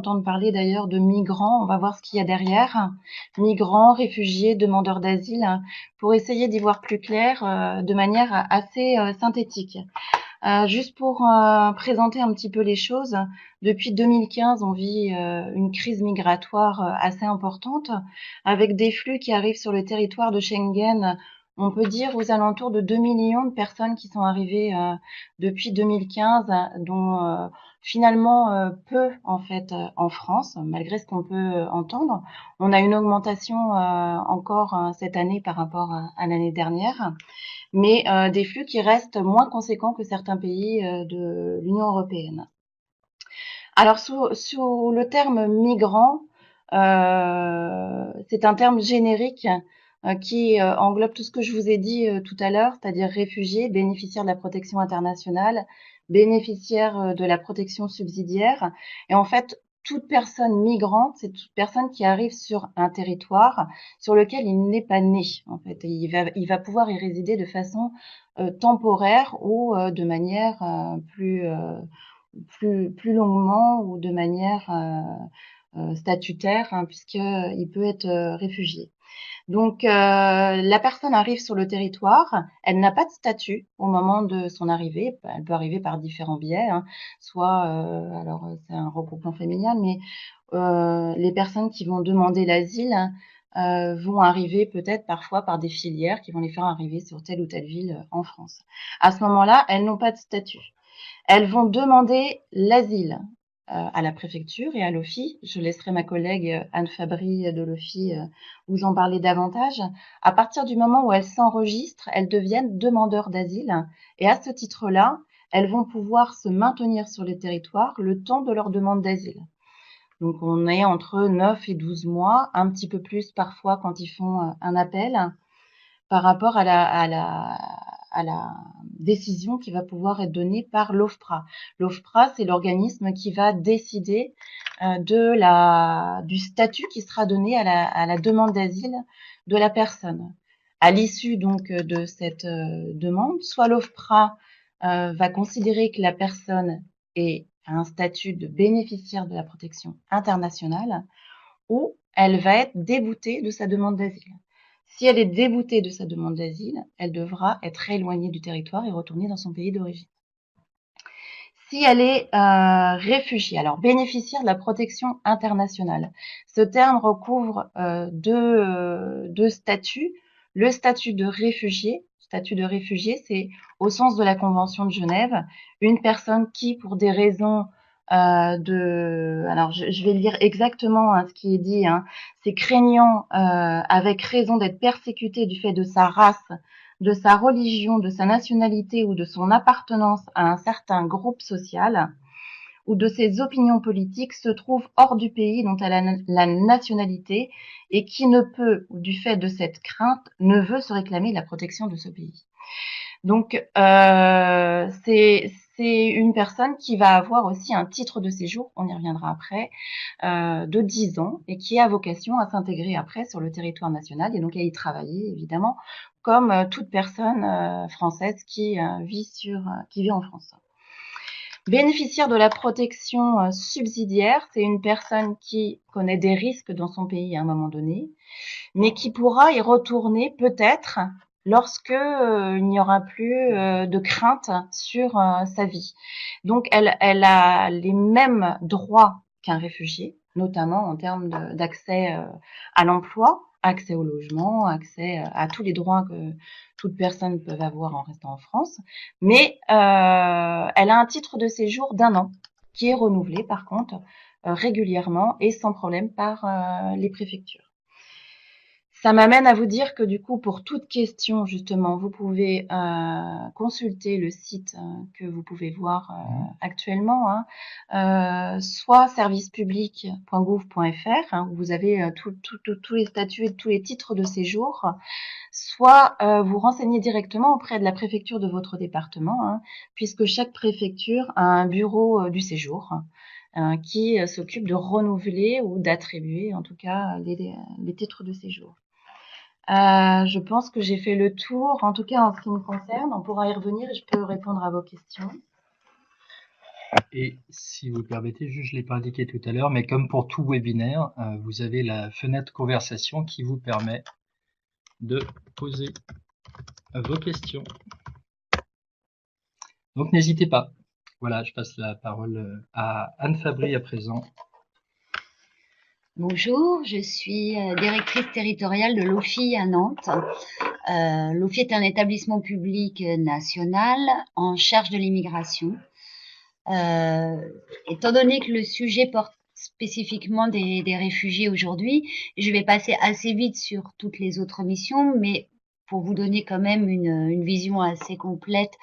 entendre parler d'ailleurs de migrants. On va voir ce qu'il y a derrière. Migrants, réfugiés, demandeurs d'asile, pour essayer d'y voir plus clair de manière assez synthétique. Juste pour présenter un petit peu les choses, depuis 2015, on vit une crise migratoire assez importante, avec des flux qui arrivent sur le territoire de Schengen. On peut dire aux alentours de 2 millions de personnes qui sont arrivées depuis 2015, dont finalement peu en fait en France, malgré ce qu'on peut entendre. On a une augmentation encore cette année par rapport à l'année dernière, mais des flux qui restent moins conséquents que certains pays de l'Union européenne. Alors, sous le terme migrant, c'est un terme générique qui englobe tout ce que je vous ai dit tout à l'heure, c'est-à-dire réfugiés, bénéficiaires de la protection internationale, bénéficiaires de la protection subsidiaire. Et en fait, toute personne migrante, c'est toute personne qui arrive sur un territoire sur lequel il n'est pas né. En fait, et il va pouvoir y résider de façon temporaire ou de manière plus longuement ou de manière statutaire, hein, puisqu'il peut être réfugié. Donc, la personne arrive sur le territoire, elle n'a pas de statut au moment de son arrivée. Elle peut arriver par différents biais, hein, soit, alors c'est un regroupement familial, mais les personnes qui vont demander l'asile vont arriver peut-être parfois par des filières qui vont les faire arriver sur telle ou telle ville en France. À ce moment-là, elles n'ont pas de statut. Elles vont demander l'asile à la préfecture et à l'OFII. Je laisserai ma collègue Anne Fabry de l'OFII vous en parler davantage. À partir du moment où elles s'enregistrent, elles deviennent demandeurs d'asile et à ce titre-là, elles vont pouvoir se maintenir sur le territoire le temps de leur demande d'asile. Donc on est entre 9 et 12 mois, un petit peu plus parfois quand ils font un appel par rapport à la décision qui va pouvoir être donnée par l'OFPRA. L'OFPRA, c'est l'organisme qui va décider du statut qui sera donné à la demande d'asile de la personne. À l'issue donc de cette demande, soit l'OFPRA va considérer que la personne a un statut de bénéficiaire de la protection internationale, ou elle va être déboutée de sa demande d'asile. Si elle est déboutée de sa demande d'asile, elle devra être éloignée du territoire et retourner dans son pays d'origine. Si elle est réfugiée, alors bénéficiaire de la protection internationale, ce terme recouvre deux statuts. Le statut de réfugié, c'est au sens de la Convention de Genève, une personne qui, pour des raisons alors je vais lire exactement ce qui est dit, hein, c'est craignant avec raison d'être persécuté du fait de sa race, de sa religion, de sa nationalité ou de son appartenance à un certain groupe social ou de ses opinions politiques se trouve hors du pays dont elle a la nationalité et qui ne peut, du fait de cette crainte, ne veut se réclamer la protection de ce pays. Donc, c'est une personne qui va avoir aussi un titre de séjour, on y reviendra après, de 10 ans et qui a vocation à s'intégrer après sur le territoire national et donc à y travailler, évidemment, comme toute personne française qui vit en France. Bénéficiaire de la protection subsidiaire, c'est une personne qui connaît des risques dans son pays à un moment donné, mais qui pourra y retourner peut-être lorsque il n'y aura plus de crainte sur sa vie. Donc elle a les mêmes droits qu'un réfugié, notamment en termes d'accès à l'emploi, accès au logement, accès à tous les droits que toute personne peut avoir en restant en France. Mais elle a un titre de séjour d'1 an qui est renouvelé par contre régulièrement et sans problème par les préfectures. Ça m'amène à vous dire que du coup, pour toute question, justement, vous pouvez consulter le site que vous pouvez voir actuellement, hein, soit servicepublic.gouv.fr, hein, où vous avez tous les statuts et tous les titres de séjour, soit vous renseignez directement auprès de la préfecture de votre département, hein, puisque chaque préfecture a un bureau du séjour qui s'occupe de renouveler ou d'attribuer, en tout cas, les titres de séjour. Je pense que j'ai fait le tour, en tout cas en ce qui me concerne. On pourra y revenir et je peux répondre à vos questions. Et si vous le permettez, juste, je ne l'ai pas indiqué tout à l'heure, mais comme pour tout webinaire, vous avez la fenêtre conversation qui vous permet de poser vos questions. Donc n'hésitez pas. Voilà, je passe la parole à Anne Fabry à présent. Bonjour, je suis directrice territoriale de l'OFI à Nantes. L'OFI est un établissement public national en charge de l'immigration. Étant donné que le sujet porte spécifiquement des réfugiés aujourd'hui, je vais passer assez vite sur toutes les autres missions, mais pour vous donner quand même une vision assez complète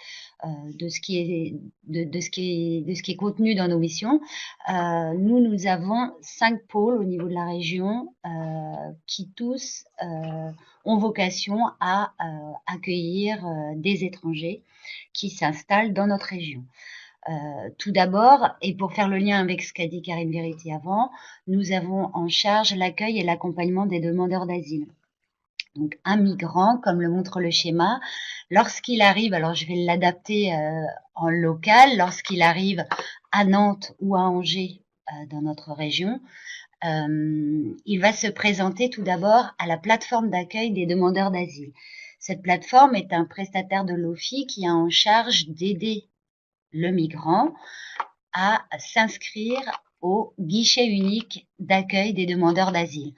de ce qui est de ce qui est contenu dans nos missions. Nous avons 5 pôles au niveau de la région qui tous ont vocation à accueillir des étrangers qui s'installent dans notre région. Tout d'abord, et pour faire le lien avec ce qu'a dit Karine Vérité avant, nous avons en charge l'accueil et l'accompagnement des demandeurs d'asile. Donc un migrant, comme le montre le schéma, lorsqu'il arrive, alors je vais l'adapter en local, lorsqu'il arrive à Nantes ou à Angers dans notre région, il va se présenter tout d'abord à la plateforme d'accueil des demandeurs d'asile. Cette plateforme est un prestataire de l'OFI qui a en charge d'aider le migrant à s'inscrire au guichet unique d'accueil des demandeurs d'asile.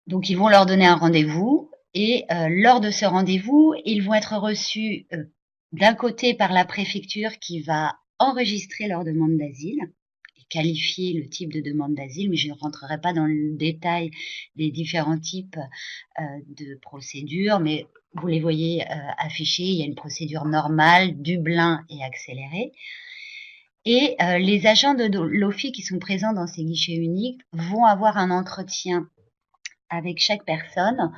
Donc ils vont leur donner un rendez-vous et lors de ce rendez-vous, ils vont être reçus d'un côté par la préfecture qui va enregistrer leur demande d'asile et qualifier le type de demande d'asile, mais je ne rentrerai pas dans le détail des différents types de procédures, mais vous les voyez affichées, il y a une procédure normale, Dublin et accélérée. Et les agents de l'OFI qui sont présents dans ces guichets uniques vont avoir un entretien avec chaque personne,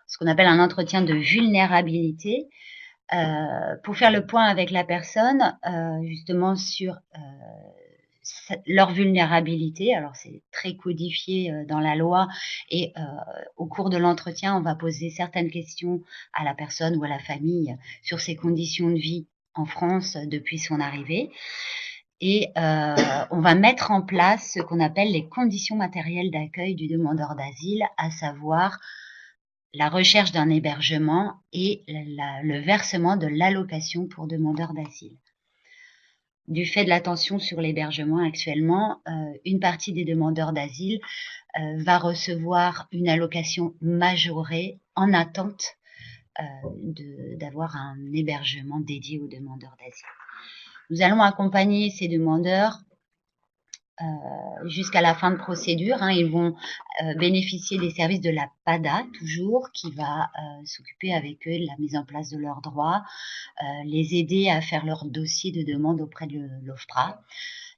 ce qu'on appelle un entretien de vulnérabilité, pour faire le point avec la personne justement sur leur vulnérabilité. Alors c'est très codifié dans la loi et au cours de l'entretien, on va poser certaines questions à la personne ou à la famille sur ses conditions de vie en France depuis son arrivée. Et on va mettre en place ce qu'on appelle les conditions matérielles d'accueil du demandeur d'asile, à savoir la recherche d'un hébergement et le versement de l'allocation pour demandeurs d'asile. Du fait de la tension sur l'hébergement actuellement, une partie des demandeurs d'asile va recevoir une allocation majorée en attente d'avoir un hébergement dédié aux demandeurs d'asile. Nous allons accompagner ces demandeurs jusqu'à la fin de procédure. Ils vont bénéficier des services de la PADA, toujours, qui va s'occuper avec eux de la mise en place de leurs droits, les aider à faire leur dossier de demande auprès de l'OFPRA.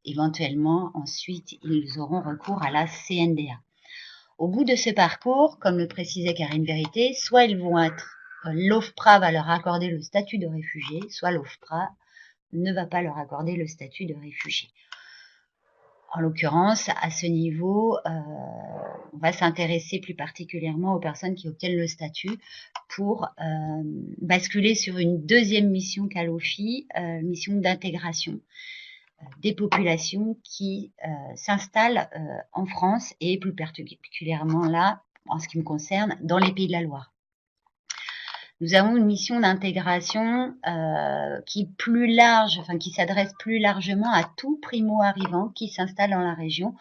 Éventuellement, ensuite, ils auront recours à la CNDA. Au bout de ce parcours, comme le précisait Karine Vérité, soit ils vont être, l'OFPRA va leur accorder le statut de réfugié, soit l'OFPRA ne va pas leur accorder le statut de réfugié. En l'occurrence, à ce niveau, on va s'intéresser plus particulièrement aux personnes qui obtiennent le statut pour basculer sur une deuxième mission qu'à l'OFI, mission d'intégration des populations qui s'installent en France et plus particulièrement là, en ce qui me concerne, dans les Pays de la Loire. Nous avons une mission d'intégration qui est plus large, enfin qui s'adresse plus largement à tout primo-arrivant qui s'installe dans la région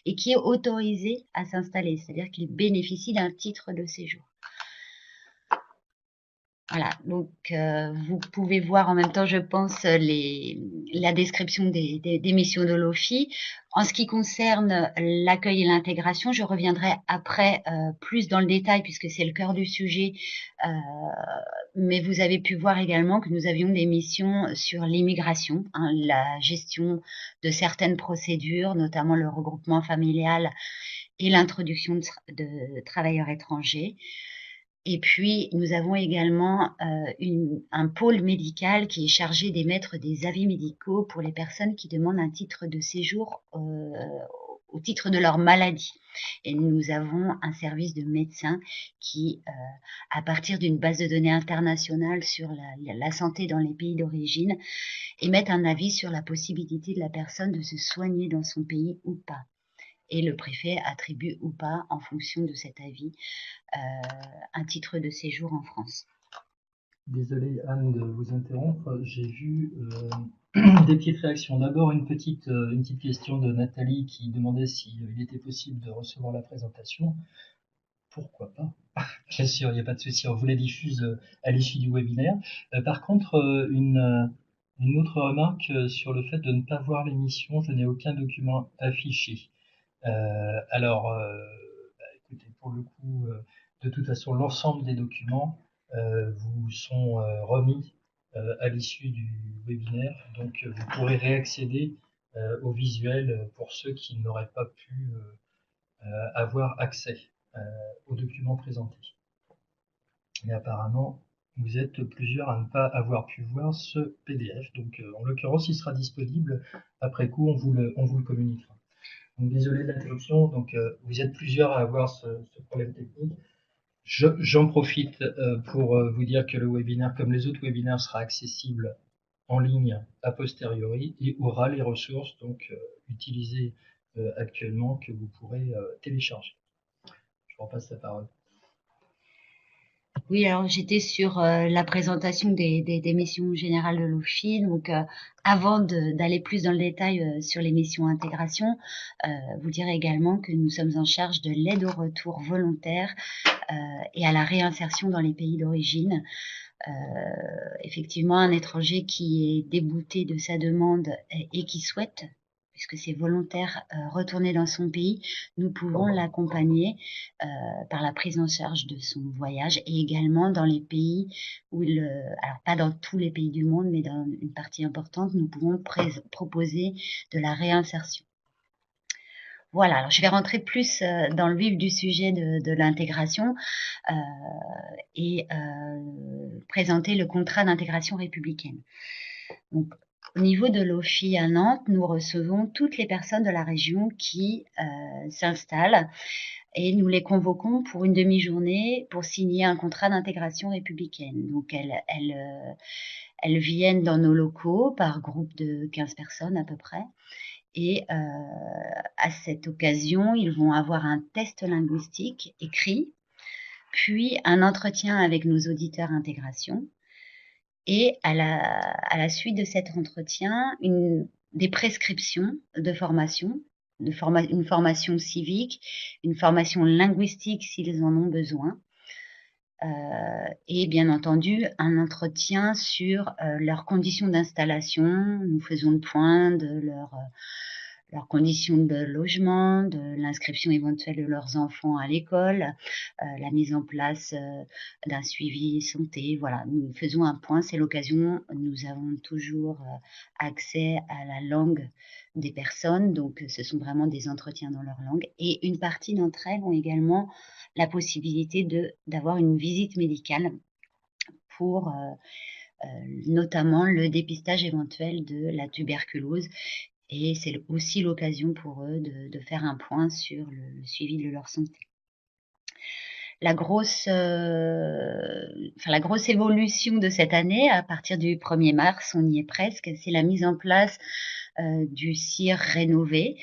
et qui est autorisé à s'installer, c'est-à-dire qu'il bénéficie d'un titre de séjour. Voilà, donc vous pouvez voir en même temps, je pense, la description des missions de l'OFI. En ce qui concerne l'accueil et l'intégration, je reviendrai après plus dans le détail puisque c'est le cœur du sujet. Mais vous avez pu voir également que nous avions des missions sur l'immigration, la gestion de certaines procédures, notamment le regroupement familial et l'introduction de travailleurs étrangers. Et puis, nous avons également un pôle médical qui est chargé d'émettre des avis médicaux pour les personnes qui demandent un titre de séjour au titre de leur maladie. Et nous avons un service de médecins qui, à partir d'une base de données internationale sur la santé dans les pays d'origine, émettent un avis sur la possibilité de la personne de se soigner dans son pays ou pas. Et le préfet attribue ou pas, en fonction de cet avis, un titre de séjour en France. Désolé Anne de vous interrompre, j'ai vu des petites réactions. D'abord une petite question de Nathalie qui demandait s'il était possible de recevoir la présentation. Pourquoi pas? Bien sûr, il n'y a pas de souci, on vous la diffuse à l'issue du webinaire. Par contre, une autre remarque sur le fait de ne pas voir l'émission, je n'ai aucun document affiché. Alors, écoutez, pour le coup, de toute façon, l'ensemble des documents vous sont remis à l'issue du webinaire, donc vous pourrez réaccéder au visuel pour ceux qui n'auraient pas pu avoir accès aux documents présentés. Mais apparemment, vous êtes plusieurs à ne pas avoir pu voir ce PDF, donc en l'occurrence, il sera disponible après coup, on vous le communiquera. Donc, désolé de l'interruption, donc vous êtes plusieurs à avoir ce problème technique. J'en profite pour vous dire que le webinaire, comme les autres webinaires, sera accessible en ligne a posteriori et aura les ressources donc utilisées actuellement que vous pourrez télécharger. Je vous repasse la parole. Oui, alors j'étais sur la présentation des missions générales de l'OFII. Donc, avant d'aller plus dans le détail sur les missions intégration, vous direz également que nous sommes en charge de l'aide au retour volontaire et à la réinsertion dans les pays d'origine. Effectivement, un étranger qui est débouté de sa demande et qui souhaite, puisque c'est volontaire, retourner dans son pays, nous pouvons l'accompagner par la prise en charge de son voyage et également dans les pays où alors pas dans tous les pays du monde, mais dans une partie importante, nous pouvons proposer de la réinsertion. Voilà, alors je vais rentrer plus dans le vif du sujet de l'intégration et présenter le contrat d'intégration républicaine. Donc, au niveau de l'OFII à Nantes, nous recevons toutes les personnes de la région qui s'installent et nous les convoquons pour une demi-journée pour signer un contrat d'intégration républicaine. Donc, elles viennent dans nos locaux par groupe de 15 personnes à peu près. Et à cette occasion, ils vont avoir un test linguistique écrit, puis un entretien avec nos auditeurs intégration. Et à la suite de cet entretien, des prescriptions de formation, une formation civique, une formation linguistique s'ils en ont besoin, et bien entendu un entretien sur leurs conditions d'installation. Nous faisons le point de leurs conditions de logement, de l'inscription éventuelle de leurs enfants à l'école, la mise en place d'un suivi santé. Voilà, nous faisons un point, c'est l'occasion. Nous avons toujours accès à la langue des personnes, donc ce sont vraiment des entretiens dans leur langue. Et une partie d'entre elles ont également la possibilité d'avoir une visite médicale pour notamment le dépistage éventuel de la tuberculose. Et c'est aussi l'occasion pour eux de faire un point sur le suivi de leur santé. La grosse évolution de cette année, à partir du 1er mars, on y est presque, c'est la mise en place du CIR rénové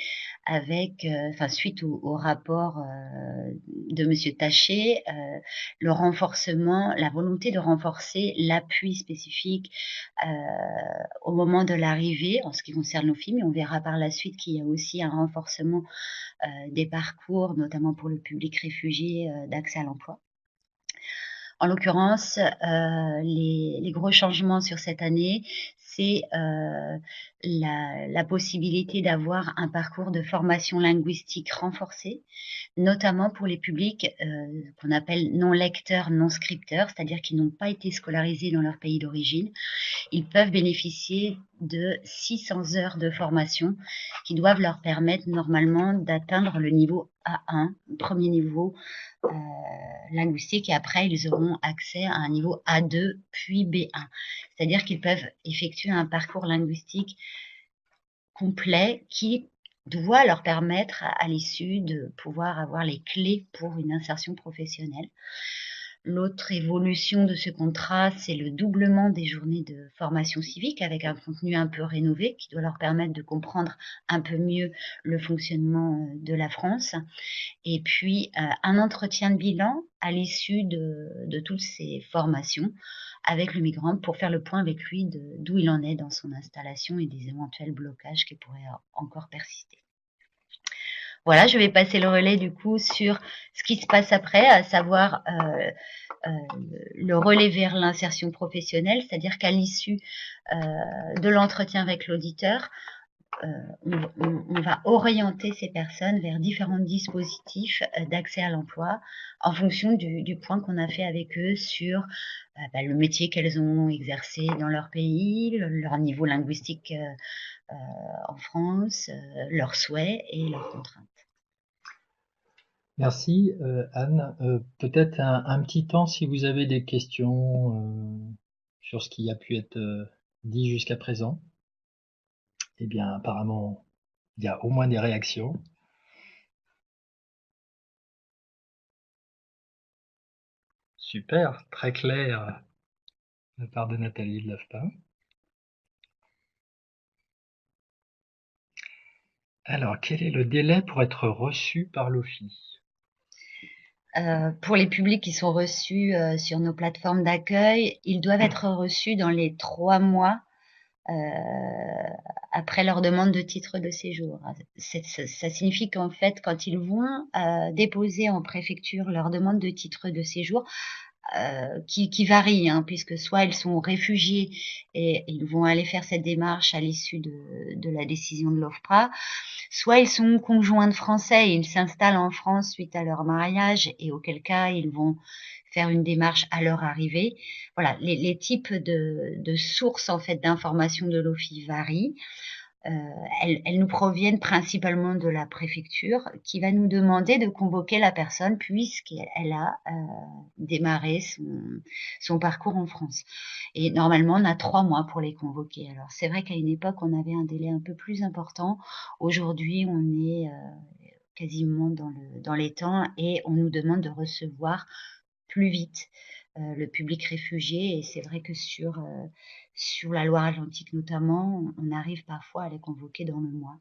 avec, suite au rapport de Monsieur Taché, le renforcement, la volonté de renforcer l'appui spécifique au moment de l'arrivée en ce qui concerne nos filles, mais on verra par la suite qu'il y a aussi un renforcement des parcours, notamment pour le public réfugié, d'accès à l'emploi. En l'occurrence, les gros changements sur cette année, c'est la possibilité d'avoir un parcours de formation linguistique renforcé, notamment pour les publics qu'on appelle non lecteurs, non scripteurs, c'est-à-dire qui n'ont pas été scolarisés dans leur pays d'origine. Ils peuvent bénéficier de 600 heures de formation qui doivent leur permettre normalement d'atteindre le niveau A1, premier niveau linguistique, et après ils auront accès à un niveau A2 puis B1. C'est-à-dire qu'ils peuvent effectuer un parcours linguistique complet qui doit leur permettre à l'issue de pouvoir avoir les clés pour une insertion professionnelle. L'autre évolution de ce contrat, c'est le doublement des journées de formation civique avec un contenu un peu rénové qui doit leur permettre de comprendre un peu mieux le fonctionnement de la France. Et puis, un entretien de bilan à l'issue de toutes ces formations avec le migrant pour faire le point avec lui d'où il en est dans son installation et des éventuels blocages qui pourraient encore persister. Voilà, je vais passer le relais du coup sur ce qui se passe après, à savoir le relais vers l'insertion professionnelle, c'est-à-dire qu'à l'issue de l'entretien avec l'auditeur, on va orienter ces personnes vers différents dispositifs d'accès à l'emploi en fonction du point qu'on a fait avec eux sur le métier qu'elles ont exercé dans leur pays, leur niveau linguistique en France, leurs souhaits et leurs contraintes. Merci Anne. Peut-être un petit temps si vous avez des questions sur ce qui a pu être dit jusqu'à présent. Eh bien, apparemment, il y a au moins des réactions. Super, très clair de la part de Nathalie de l'AFPA. Alors, quel est le délai pour être reçu par l'OFII? Pour les publics qui sont reçus sur nos plateformes d'accueil, ils doivent être reçus dans les 3 mois après leur demande de titre de séjour. Ça signifie qu'en fait, quand ils vont déposer en préfecture leur demande de titre de séjour, qui varient, hein, puisque soit ils sont réfugiés et ils vont aller faire cette démarche à l'issue de la décision de l'OFPRA, soit ils sont conjoints de Français et ils s'installent en France suite à leur mariage et auquel cas ils vont faire une démarche à leur arrivée. Voilà, les types de sources en fait d'informations de l'OFII varient. Elles nous proviennent principalement de la préfecture qui va nous demander de convoquer la personne puisqu'elle a démarré son parcours en France. Et normalement, on a 3 mois pour les convoquer. Alors c'est vrai qu'à une époque, on avait un délai un peu plus important. Aujourd'hui, on est quasiment dans les temps et on nous demande de recevoir plus vite le public réfugié. Et c'est vrai que sur la Loire-Atlantique notamment, on arrive parfois à les convoquer dans le mois.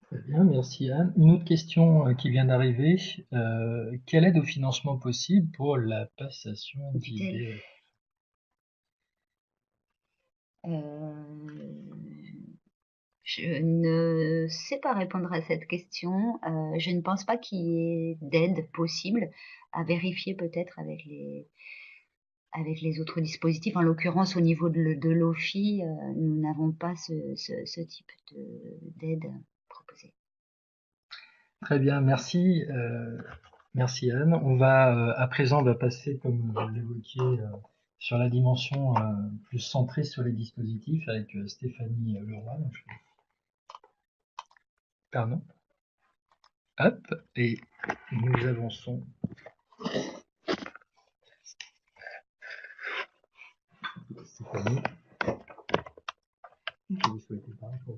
Très bien, merci Anne. Une autre question qui vient d'arriver. Quelle aide au financement possible pour la passation d'IDF? Je ne sais pas répondre à cette question. Je ne pense pas qu'il y ait d'aide possible, à vérifier peut-être avec les autres dispositifs. En l'occurrence, au niveau de l'OFII, nous n'avons pas ce type d'aide proposée. Très bien, merci. Merci Anne. On va à présent, on va passer, comme vous l'évoquiez, sur la dimension plus centrée sur les dispositifs avec Stéphanie Leroy. Donc, pardon. Hop, et nous avançons. Stéphanie, que vous souhaitez parler pour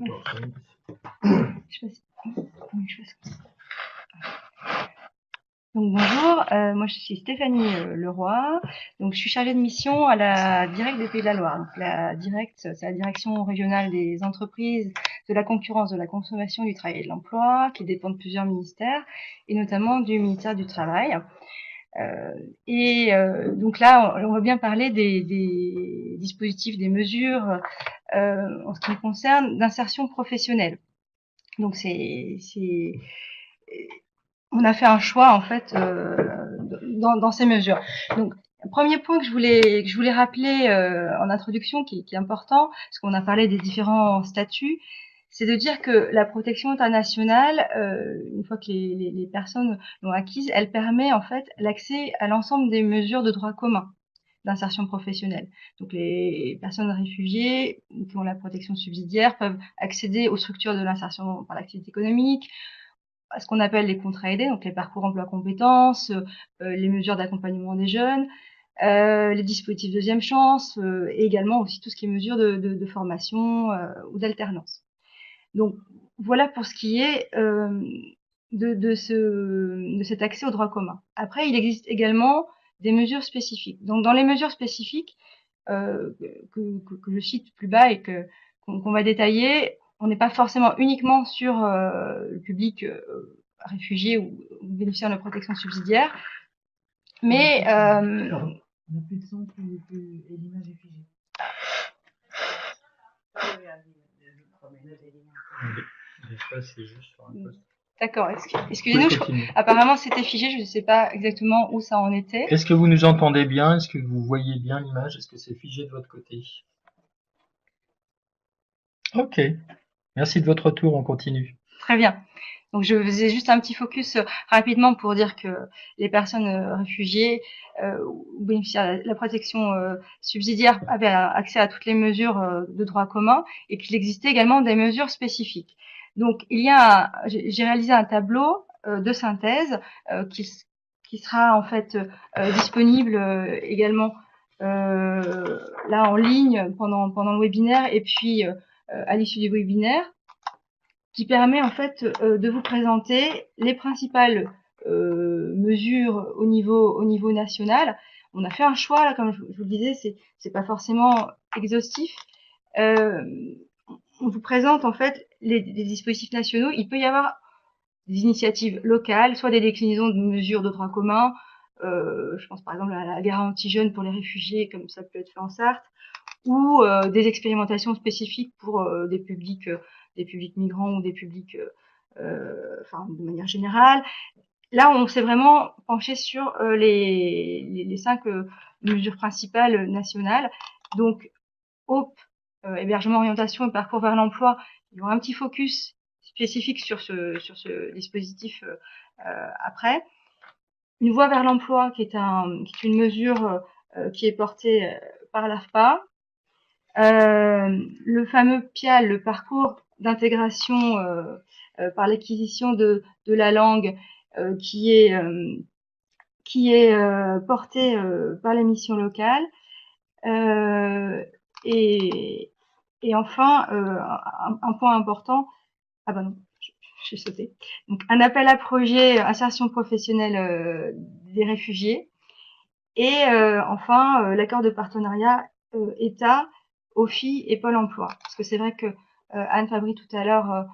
Donc bonjour, moi je suis Stéphanie Leroy, donc je suis chargée de mission à la Directe des Pays de la Loire. Donc la Directe, c'est la direction régionale des entreprises, de la concurrence, de la consommation, du travail et de l'emploi, qui dépend de plusieurs ministères, et notamment du ministère du Travail. Donc là, on va bien parler des dispositifs, des mesures en ce qui me concerne d'insertion professionnelle. Donc on a fait un choix en fait dans ces mesures. Donc premier point que je voulais rappeler en introduction qui est important, parce qu'on a parlé des différents statuts, c'est de dire que la protection internationale, une fois que les personnes l'ont acquise, elle permet en fait l'accès à l'ensemble des mesures de droit commun d'insertion professionnelle. Donc les personnes réfugiées qui ont la protection subsidiaire peuvent accéder aux structures de l'insertion par l'activité économique, à ce qu'on appelle les contrats aidés, donc les parcours emploi compétences, les mesures d'accompagnement des jeunes, les dispositifs deuxième chance, et également aussi tout ce qui est mesures de formation ou d'alternance. Donc voilà pour ce qui est de cet accès au droit commun. Après, il existe également des mesures spécifiques. Donc dans les mesures spécifiques que je cite plus bas et qu'on va détailler, on n'est pas forcément uniquement sur le public réfugié ou bénéficiaire de protection subsidiaire, mais On n'a plus de son, et l'image est figée. Des fois, c'est juste sur un poste. D'accord, excusez-nous, apparemment c'était figé, je ne sais pas exactement où ça en était. Est-ce que vous nous entendez bien? Est-ce que vous voyez bien l'image? Est-ce que c'est figé de votre côté? Ok, merci de votre retour, on continue. Très bien. Donc je faisais juste un petit focus rapidement pour dire que les personnes réfugiées ou bénéficiaires de la protection subsidiaire avaient accès à toutes les mesures de droit commun et qu'il existait également des mesures spécifiques. Donc j'ai réalisé un tableau de synthèse qui sera en fait disponible également là en ligne pendant le webinaire et puis à l'issue du webinaire, qui permet en fait de vous présenter les principales mesures au niveau national. On a fait un choix là, comme je vous le disais, c'est pas forcément exhaustif. On vous présente en fait les dispositifs nationaux. Il peut y avoir des initiatives locales, soit des déclinaisons de mesures de droit commun. Je pense par exemple à la garantie jeune pour les réfugiés, comme ça peut être fait en Sarthe, ou des expérimentations spécifiques pour des publics migrants ou des publics, enfin de manière générale. Là, on s'est vraiment penché sur les 5 mesures principales nationales. Donc, HOPE, hébergement, orientation et parcours vers l'emploi, ils ont un petit focus spécifique sur ce dispositif après. Une voie vers l'emploi, qui est une mesure qui est portée par l'AFPA. Le fameux PIAL, le parcours d'intégration par l'acquisition de la langue, qui est porté par les missions locales. Et enfin, un point important, ah ben non, j'ai sauté. Donc un appel à projet insertion professionnelle des réfugiés. Et enfin, l'accord de partenariat État, OFII et Pôle emploi. Parce que c'est vrai que Anne Fabry tout à l'heure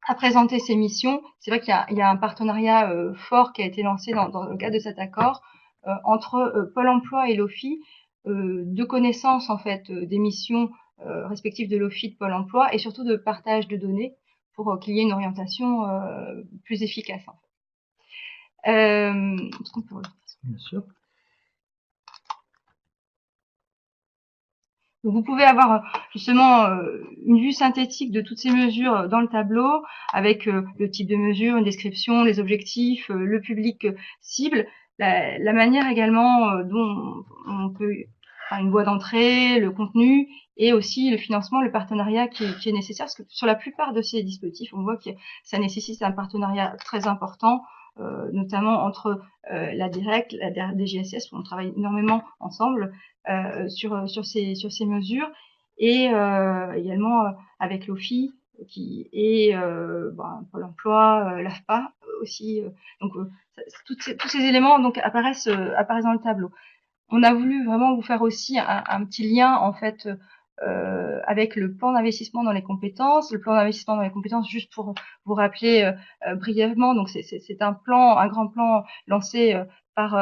a présenté ses missions. C'est vrai qu'il y a un partenariat fort qui a été lancé dans le cadre de cet accord entre Pôle emploi et l'OFII, de connaissance en fait des missions respectives de l'OFII, de Pôle emploi, et surtout de partage de données pour qu'il y ait une orientation plus efficace. En fait. Bien sûr. Donc vous pouvez avoir justement une vue synthétique de toutes ces mesures dans le tableau, avec le type de mesure, une description, les objectifs, le public cible, la manière également dont on peut, enfin, une voie d'entrée, le contenu, et aussi le financement, le partenariat qui est nécessaire, parce que sur la plupart de ces dispositifs, on voit que ça nécessite un partenariat très important, notamment entre la DIRECT, la DGSS, où on travaille énormément ensemble sur ces mesures, et également avec l'OFII et Pôle emploi, l'AFPA aussi. Donc tous ces éléments donc apparaissent dans le tableau. On a voulu vraiment vous faire aussi un petit lien en fait avec le plan d'investissement dans les compétences. Le plan d'investissement dans les compétences, juste pour vous rappeler brièvement, donc c'est un grand plan lancé par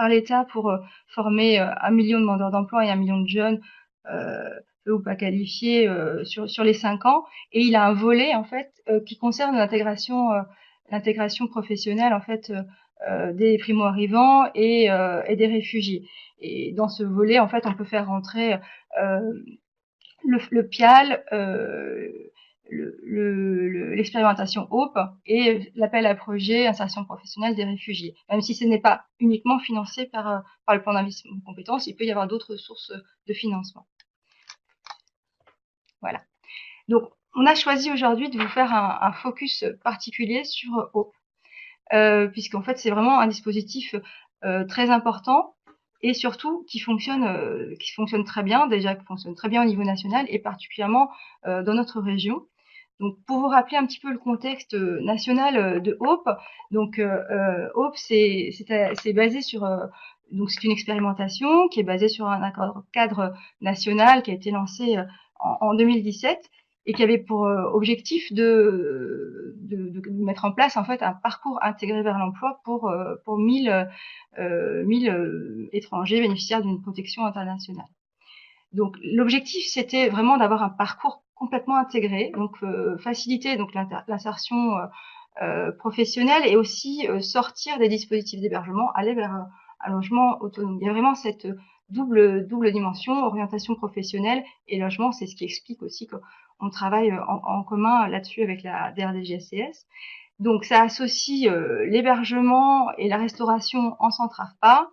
l'État pour former 1 million de demandeurs d'emploi et 1 million de jeunes peu ou pas qualifiés sur les 5 ans. Et il a un volet en fait qui concerne l'intégration professionnelle en fait des primo-arrivants et des réfugiés. Et dans ce volet, en fait, on peut faire rentrer le PIAL, l'expérimentation HOPE et l'appel à projet insertion professionnelle des réfugiés. Même si ce n'est pas uniquement financé par le plan d'investissement de compétences, il peut y avoir d'autres sources de financement. Voilà. Donc, on a choisi aujourd'hui de vous faire un focus particulier sur HOPE, puisqu'en fait, c'est vraiment un dispositif très important et surtout qui fonctionne très bien, déjà qui fonctionne très bien au niveau national et particulièrement dans notre région. Donc, pour vous rappeler un petit peu le contexte national de Hope, donc Hope, c'est basé sur donc c'est une expérimentation qui est basée sur un cadre national qui a été lancé en 2017 et qui avait pour objectif de mettre en place en fait un parcours intégré vers l'emploi pour 1000 étrangers bénéficiaires d'une protection internationale. Donc l'objectif c'était vraiment d'avoir un parcours complètement intégré, donc faciliter donc l'insertion professionnelle et aussi sortir des dispositifs d'hébergement, aller vers un logement autonome. Il y a vraiment cette double dimension, orientation professionnelle et logement, c'est ce qui explique aussi qu'on travaille en commun là-dessus avec la DRDGSCS. Donc ça associe l'hébergement et la restauration en centre AFPA,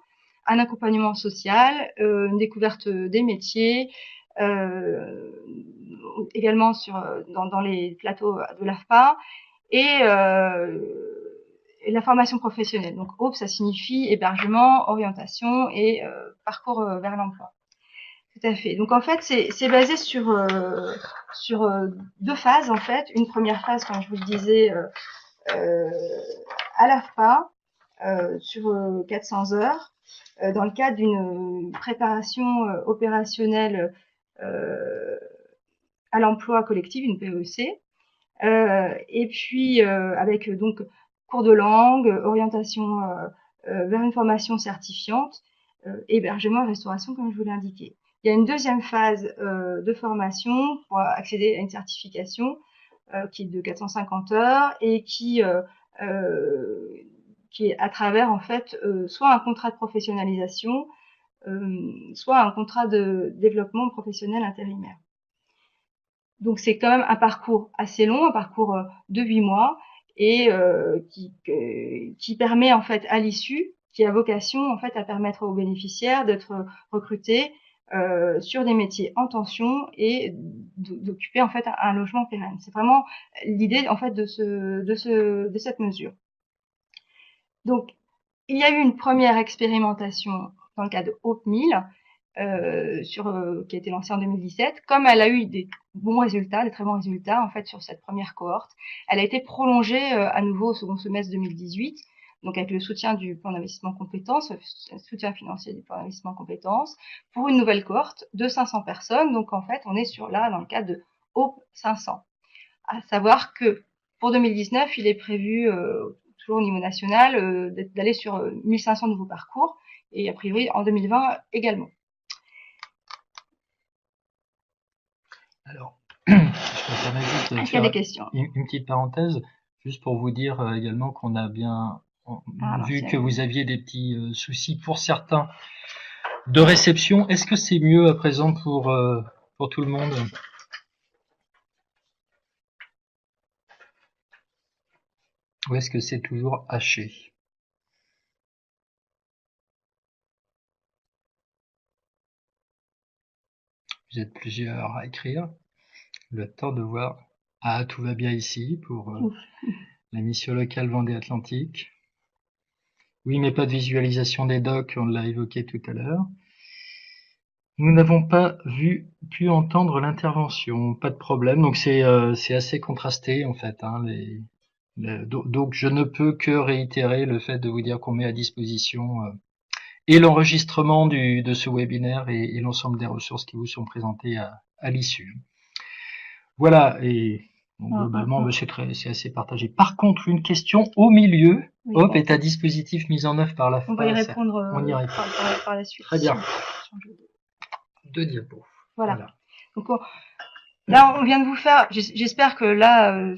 un accompagnement social, une découverte des métiers, également dans les plateaux de l'AFPA, et la formation professionnelle. Donc HOPE, ça signifie hébergement, orientation et parcours vers l'emploi. Tout à fait. Donc en fait, c'est basé sur deux phases en fait. Une première phase, comme je vous le disais, à l'AFPA, sur 400 heures, dans le cadre d'une préparation opérationnelle à l'emploi collectif, une PEC, et puis avec donc cours de langue, orientation vers une formation certifiante, hébergement et restauration, comme je vous l'ai indiqué. Il y a une deuxième phase de formation pour accéder à une certification qui est de 450 heures et qui est à travers en fait soit un contrat de professionnalisation, soit un contrat de développement professionnel intérimaire. Donc c'est quand même un parcours assez long, un parcours de 8 mois et qui permet en fait à l'issue, qui a vocation en fait à permettre aux bénéficiaires d'être recrutés sur des métiers en tension et d'occuper en fait un logement pérenne. C'est vraiment l'idée en fait de cette mesure. Donc il y a eu une première expérimentation dans le cadre de Hope 1000 qui a été lancée en 2017. Comme elle a eu des bons résultats, des très bons résultats en fait sur cette première cohorte, elle a été prolongée à nouveau au second semestre 2018, donc avec le soutien du plan d'investissement compétences, le soutien financier du plan d'investissement compétences, pour une nouvelle cohorte de 500 personnes. Donc en fait, on est dans le cadre de Hope 500. À savoir que pour 2019, il est prévu toujours au niveau national d'aller sur 1500 nouveaux parcours et a priori en 2020 également. Alors, je me permets juste de faire des questions. une petite parenthèse, juste pour vous dire également qu'on a bien vu que vous aviez des petits soucis pour certains de réception. Est-ce que c'est mieux à présent pour tout le monde? Ou est-ce que c'est toujours haché? Vous êtes plusieurs à écrire. Le temps de voir. Ah, tout va bien ici pour la mission locale Vendée-Atlantique. Oui, mais pas de visualisation des docs, on l'a évoqué tout à l'heure. Nous n'avons pas pu entendre l'intervention, pas de problème. Donc c'est assez contrasté en fait. Hein, donc je ne peux que réitérer le fait de vous dire qu'on met à disposition et l'enregistrement de ce webinaire et l'ensemble des ressources qui vous sont présentées à l'issue. Voilà, et bon, globalement, c'est assez partagé. Par contre, une question au milieu. Oui, Hop, est un dispositif mis en œuvre par la FPA. On va y répondre, par la suite. Très bien. Deux diapos. Voilà. Donc, là, on vient de vous faire, j'espère que là,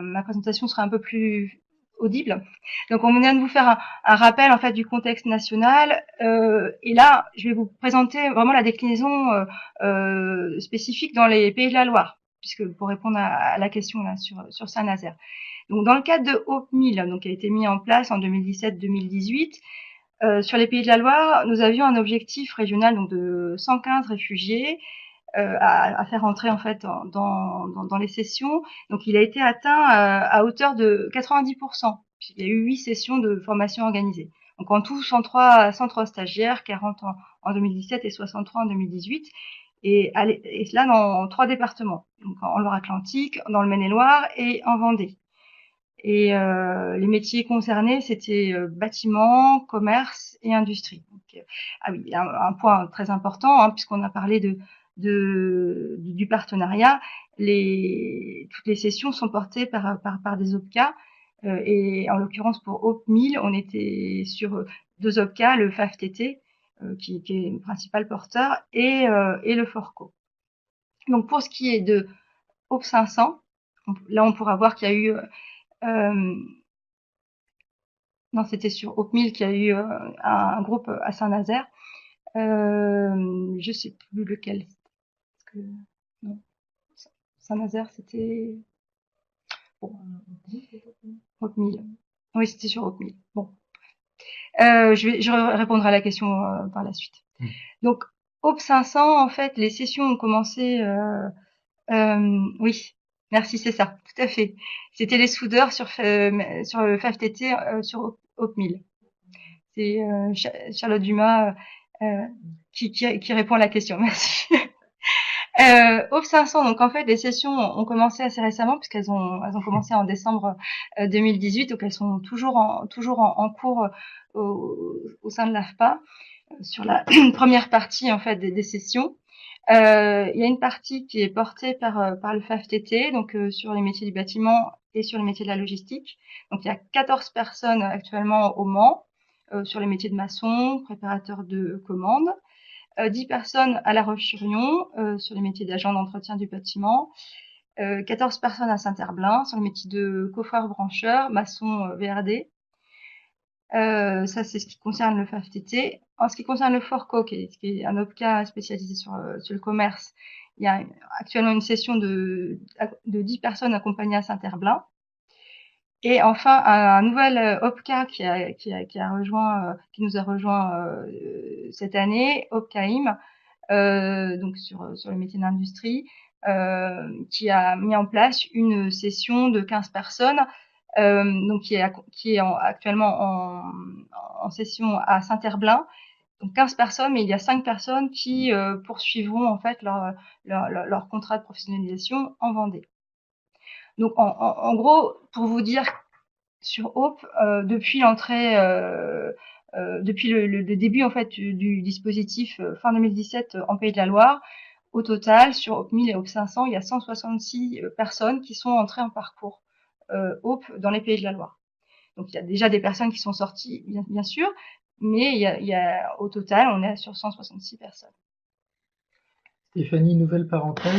ma présentation sera un peu plus audible. Donc, on vient de vous faire un rappel, en fait, du contexte national. Et là, je vais vous présenter vraiment la déclinaison spécifique dans les Pays de la Loire, puisque pour répondre à la question là sur Saint-Nazaire. Donc, dans le cadre de Hope 1000, donc, qui a été mis en place en 2017-2018, sur les Pays de la Loire, nous avions un objectif régional donc de 115 réfugiés à faire entrer en fait dans les sessions. Donc il a été atteint à hauteur de 90%. Il y a eu 8 sessions de formation organisées. Donc en tout, 103 stagiaires, 40 en 2017 et 63 en 2018. Et cela dans 3 départements, donc en Loire-Atlantique, dans le Maine-et-Loire et en Vendée. Et les métiers concernés, c'était bâtiment, commerce et industrie. Donc, ah oui, un point très important, hein, puisqu'on a parlé du partenariat. Toutes les sessions sont portées par des OPCA. Et en l'occurrence pour OP1000, on était sur 2 OPCA, le FAFTT, qui est le principal porteur, et le FORCO. Donc pour ce qui est de OP500, là on pourra voir qu'il y a eu non, c'était sur OP1000 qu'il y a eu un groupe à Saint-Nazaire. Je sais plus lequel. Parce que, non. Saint-Nazaire, c'était bon, OP1000. Oui, c'était sur OP1000. Bon, je répondrai à la question par la suite. Donc OP500, en fait, les sessions ont commencé. Oui, merci, c'est ça, tout à fait. C'était les soudeurs sur le FAFTT sur OP1000. C'est Charlotte Dumas qui répond à la question. Merci. OP 500, donc en fait, les sessions ont commencé assez récemment puisqu'elles ont commencé en décembre 2018, donc elles sont toujours en cours au sein de l'AFPA sur la première partie en fait des sessions. Il y a une partie qui est portée par le FAFTT, donc sur les métiers du bâtiment et sur les métiers de la logistique. Donc il y a 14 personnes actuellement au Mans sur les métiers de maçon, préparateur de commandes. 10 personnes à La Roche-sur-Yon sur les métiers d'agent d'entretien du bâtiment. 14 personnes à Saint-Herblain sur les métiers de coffreur-brancheur, maçon VRD. Ça, c'est ce qui concerne le FAFTT. En ce qui concerne le FORCO, qui est un OPCA spécialisé sur le commerce, il y a actuellement une session de 10 personnes accompagnées à Saint-Herblain. Et enfin, un nouvel OPCA qui nous a rejoint cette année, OPCAIM, donc sur le métier d'industrie, qui a mis en place une session de 15 personnes, donc qui est actuellement en session à Saint-Herblain. Donc 15 personnes, mais il y a 5 personnes qui poursuivront en fait leur contrat de professionnalisation en Vendée. Donc en gros, pour vous dire, sur Hope, depuis l'entrée, depuis le début en fait du dispositif fin 2017 en Pays de la Loire, au total sur Hope 1000 et Hope 500, il y a 166 personnes qui sont entrées en parcours Hope dans les Pays de la Loire. Donc il y a déjà des personnes qui sont sorties, bien sûr, mais il y a au total, on est sur 166 personnes. Stéphanie, nouvelle parenthèse,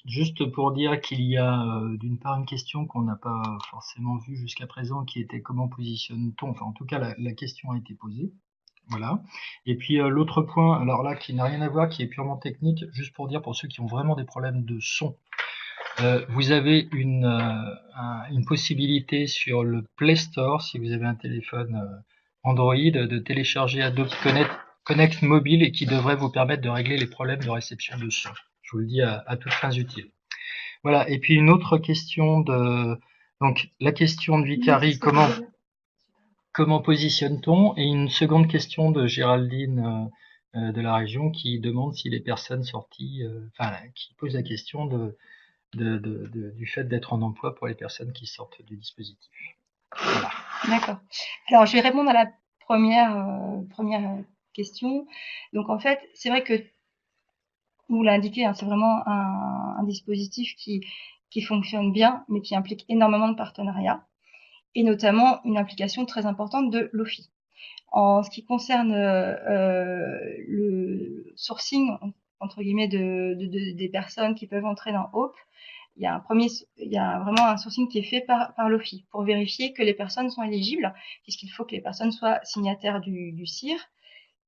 juste pour dire qu'il y a d'une part une question qu'on n'a pas forcément vue jusqu'à présent, qui était comment positionne-t-on, enfin en tout cas la question a été posée, voilà. Et puis l'autre point, alors là qui n'a rien à voir, qui est purement technique, juste pour dire pour ceux qui ont vraiment des problèmes de son, vous avez une possibilité sur le Play Store, si vous avez un téléphone Android, de télécharger Adobe Connect mobile et qui devrait vous permettre de régler les problèmes de réception de son. Je vous le dis à toutes fins utiles. Voilà. Et puis une autre question donc la question de Vicari, comment positionne-t-on? Et une seconde question de Géraldine de la région qui demande si les personnes sorties, qui pose la question du fait d'être en emploi pour les personnes qui sortent du dispositif. Voilà. D'accord. Alors, je vais répondre à la première question. Donc, en fait, c'est vrai que vous l'indiquez, hein, c'est vraiment un dispositif qui fonctionne bien, mais qui implique énormément de partenariats, et notamment une implication très importante de l'OFI. En ce qui concerne le sourcing, entre guillemets, des personnes qui peuvent entrer dans Hope, il y a vraiment un sourcing qui est fait par l'OFI pour vérifier que les personnes sont éligibles, puisqu'il faut que les personnes soient signataires du CIR.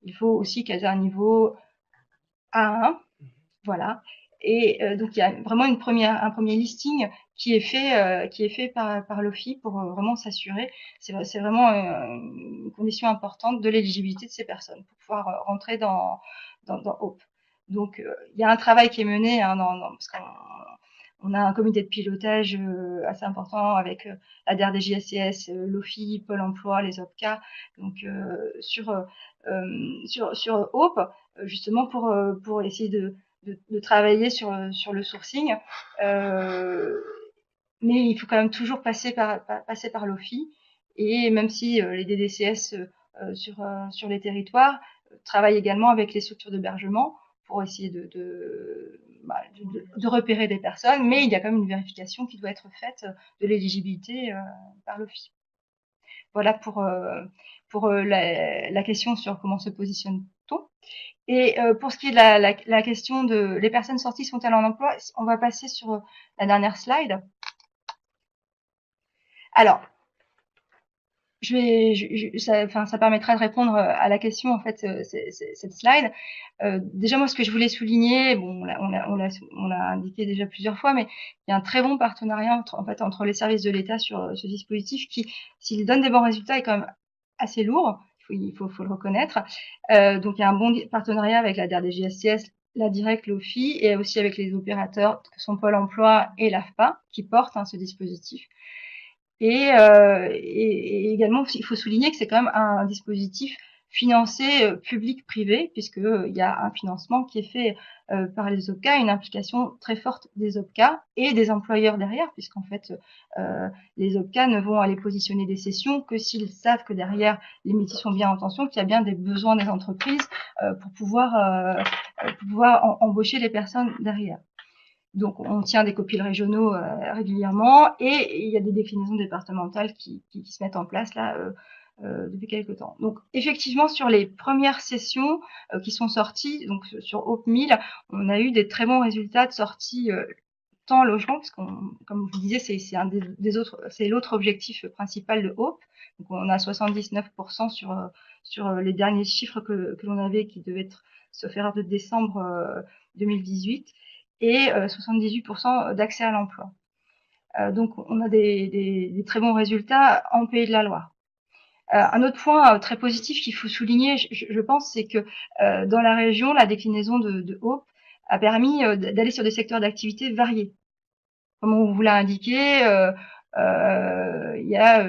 Il faut aussi qu'elles aient un niveau A1, voilà. Et donc il y a vraiment un premier listing qui est fait par l'OFI pour vraiment s'assurer. C'est vraiment une condition importante de l'éligibilité de ces personnes pour pouvoir rentrer dans Hope. Donc il y a un travail qui est mené, hein, parce On a un comité de pilotage assez important avec la DRDJSCS, l'OFI, Pôle emploi, les OPCA, donc sur Hope, justement pour essayer de travailler sur le sourcing. Mais il faut quand même toujours passer par l'OFI, et même si les DDCS sur les territoires travaillent également avec les structures d'hébergement pour essayer de repérer des personnes, mais il y a quand même une vérification qui doit être faite de l'éligibilité par l'OFI. Voilà pour la question sur comment se positionne-t-on. Et pour ce qui est de la question de les personnes sorties sont-elles en emploi, on va passer sur la dernière slide. Alors, ça permettra de répondre à la question, en fait, cette slide. Déjà, moi, ce que je voulais souligner, bon, on l'a indiqué déjà plusieurs fois, mais il y a un très bon partenariat entre les services de l'État sur ce dispositif qui, s'il donne des bons résultats, est quand même assez lourd. Il faut le reconnaître. Donc, il y a un bon partenariat avec la DRDJSCS, la DIRECT, l'OFI, et aussi avec les opérateurs que sont Pôle emploi et l'AFPA, qui portent ce dispositif. Et également, il faut souligner que c'est quand même un dispositif financé public-privé, puisqu'il y a un financement qui est fait par les OPCA, une implication très forte des OPCA et des employeurs derrière, puisqu'en fait, les OPCA ne vont aller positionner des sessions que s'ils savent que derrière, les métiers sont bien en tension, qu'il y a bien des besoins des entreprises pour pouvoir embaucher les personnes derrière. Donc, on tient des copiles régionaux régulièrement, et il y a des déclinaisons départementales qui se mettent en place là depuis quelques temps. Donc, effectivement, sur les premières sessions qui sont sorties, donc sur Hope 1000, on a eu des très bons résultats de sortie tant logement, parce comme vous disiez, c'est l'autre objectif principal de Hope. Donc, on a 79% sur les derniers chiffres que l'on avait, qui devaient se faire de décembre 2018. Et 78% d'accès à l'emploi. Donc, on a des très bons résultats en Pays de la Loire. Un autre point très positif qu'il faut souligner, je pense, c'est que dans la région, la déclinaison de Hope a permis d'aller sur des secteurs d'activité variés. Comme on vous l'a indiqué, il y a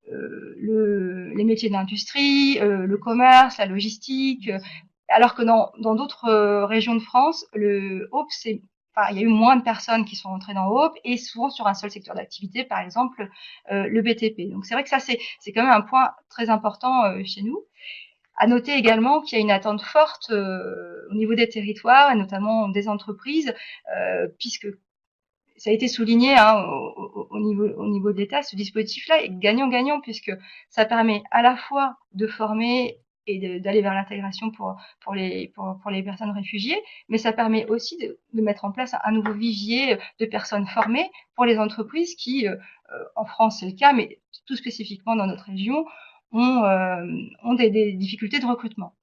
les métiers de l'industrie, le commerce, la logistique, alors que dans d'autres régions de France, le Hope, il y a eu moins de personnes qui sont entrées dans Hope, et souvent sur un seul secteur d'activité, par exemple le BTP. Donc c'est vrai que ça, c'est quand même un point très important chez nous. À noter également qu'il y a une attente forte au niveau des territoires, et notamment des entreprises, puisque ça a été souligné au niveau de l'État, ce dispositif-là est gagnant-gagnant, puisque ça permet à la fois de former et d'aller vers l'intégration pour les personnes réfugiées, mais ça permet aussi de mettre en place un nouveau vivier de personnes formées pour les entreprises qui, en France c'est le cas, mais tout spécifiquement dans notre région, ont des difficultés de recrutement.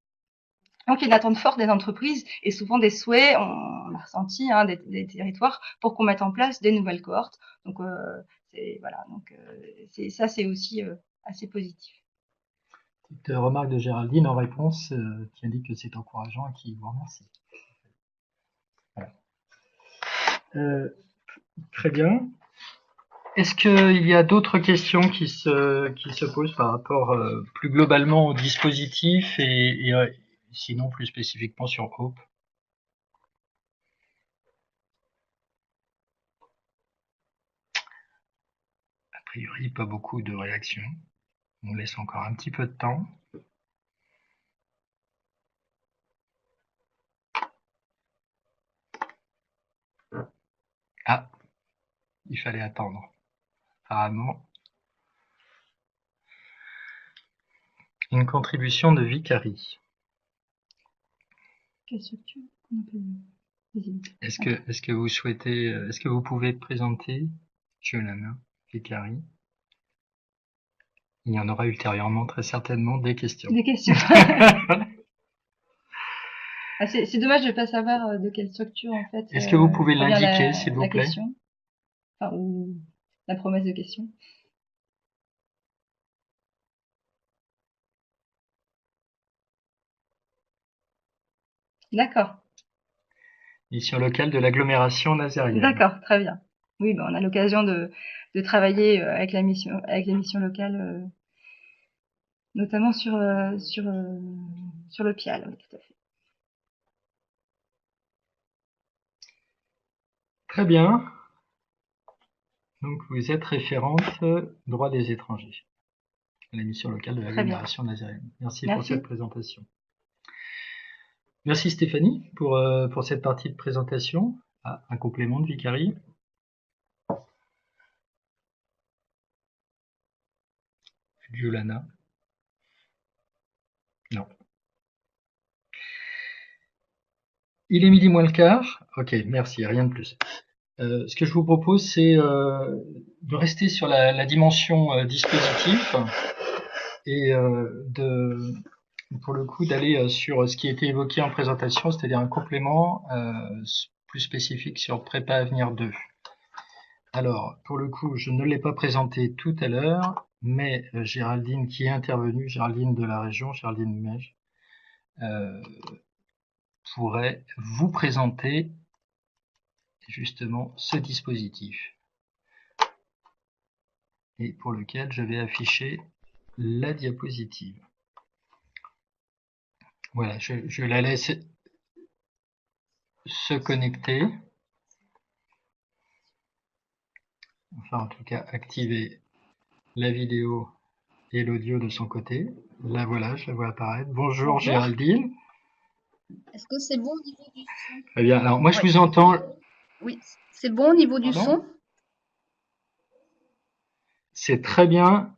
Donc, il y a une attente forte des entreprises et souvent des souhaits, on a ressenti des territoires pour qu'on mette en place des nouvelles cohortes. Donc, voilà. Donc, ça, c'est aussi assez positif. Petite remarque de Géraldine en réponse qui indique que c'est encourageant et qui vous remercie. Voilà. Très bien. Est-ce qu'il y a d'autres questions qui se posent par rapport plus globalement au dispositif et sinon plus spécifiquement sur Hope? A priori, pas beaucoup de réactions. On laisse encore un petit peu de temps. Ah, il fallait attendre. Apparemment. Une contribution de Vicari. Quelle structure? Est-ce que vous souhaitez, est-ce que vous pouvez présenter, je la main, Vicari? Il y en aura ultérieurement très certainement des questions. Des questions. C'est dommage de ne pas savoir de quelle structure, en fait. Est-ce que vous pouvez provient l'indiquer, s'il vous la plaît? question, enfin, ou la promesse de question. D'accord. Mission locale de l'agglomération nazérienne. D'accord, très bien. Oui, ben, on a l'occasion de travailler avec les missions locales, notamment sur le PIAL. Oui, tout à fait. Très bien. Donc, vous êtes référente droit des étrangers à la mission locale de l'agglomération nazérienne. Merci pour cette présentation. Merci Stéphanie pour cette partie de présentation. Ah, un complément de Vicari. Giuliana. Non. Il est midi moins le quart. Ok, merci, rien de plus. Ce que je vous propose, c'est de rester sur la dimension dispositif et pour le coup d'aller sur ce qui a été évoqué en présentation, c'est-à-dire un complément plus spécifique sur Prépa Avenir 2. Alors, pour le coup, je ne l'ai pas présenté tout à l'heure, mais Géraldine qui est intervenue, Géraldine de la région, Géraldine Mège, pourrait vous présenter justement ce dispositif et pour lequel je vais afficher la diapositive. Voilà, je la laisse se connecter. Enfin, en tout cas, activer la vidéo et l'audio de son côté. Là, voilà, je la vois apparaître. Bonjour. Géraldine. Est-ce que c'est bon au niveau du son? Très bien. Alors, moi, je vous entends. Oui, c'est bon au niveau du son? C'est très bien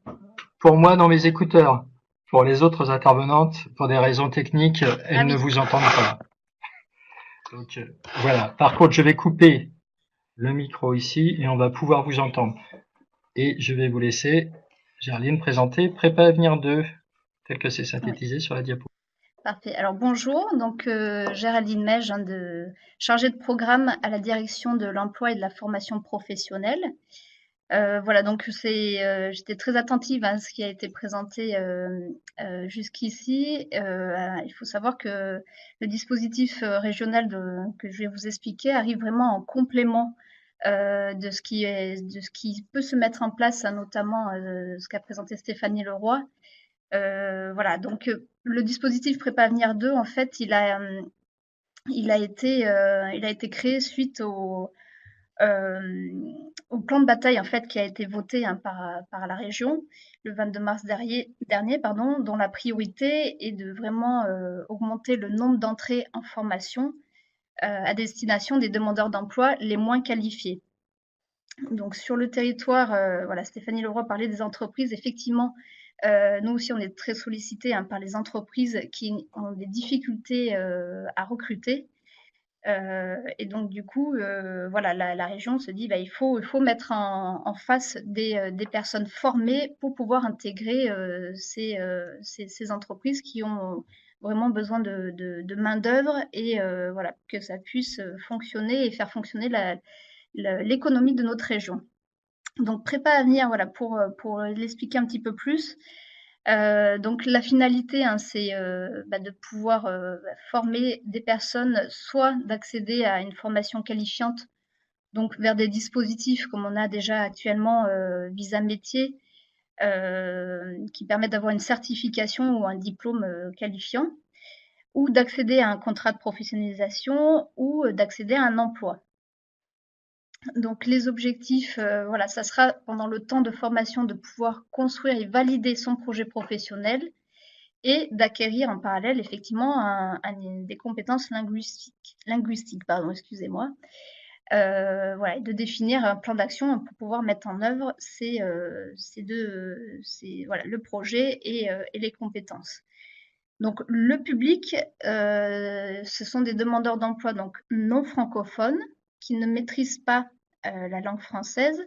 pour moi dans mes écouteurs. Pour les autres intervenantes, pour des raisons techniques, elles ne vous entendent pas. Donc, voilà. Par contre, je vais couper le micro ici et on va pouvoir vous entendre. Et je vais vous laisser, Géraldine, présenter Prépa Avenir 2, tel que c'est synthétisé sur la diapo. Parfait. Alors bonjour, donc Géraldine Mège, chargée de programme à la direction de l'emploi et de la formation professionnelle. Voilà, donc j'étais très attentive à ce qui a été présenté jusqu'ici. Il faut savoir que le dispositif régional que je vais vous expliquer arrive vraiment en complément de ce qui peut se mettre en place, notamment ce qu'a présenté Stéphanie Leroy. Voilà, donc le dispositif Prépa Avenir 2, en fait, il a été créé suite au plan de bataille en fait qui a été voté par la région le 22 mars dernier, dont la priorité est de vraiment augmenter le nombre d'entrées en formation à destination des demandeurs d'emploi les moins qualifiés. Donc sur le territoire, voilà, Stéphanie Leroy parlait des entreprises. Effectivement, nous aussi, on est très sollicités par les entreprises qui ont des difficultés à recruter. Et donc, du coup, voilà, la région se dit il faut mettre en face des personnes formées pour pouvoir intégrer ces entreprises qui ont vraiment besoin de main-d'œuvre et voilà, que ça puisse fonctionner et faire fonctionner l'économie de notre région. Donc, Prépa Avenir, voilà, pour l'expliquer un petit peu plus. Donc, la finalité, c'est de pouvoir former des personnes, soit d'accéder à une formation qualifiante, donc vers des dispositifs comme on a déjà actuellement Visa Métier, qui permettent d'avoir une certification ou un diplôme qualifiant, ou d'accéder à un contrat de professionnalisation ou d'accéder à un emploi. Donc les objectifs, voilà, ça sera pendant le temps de formation de pouvoir construire et valider son projet professionnel et d'acquérir en parallèle effectivement des compétences linguistiques, pardon, excusez-moi. Voilà, et de définir un plan d'action pour pouvoir mettre en œuvre voilà, le projet et les compétences. Donc le public, ce sont des demandeurs d'emploi donc non francophones qui ne maîtrisent pas la langue française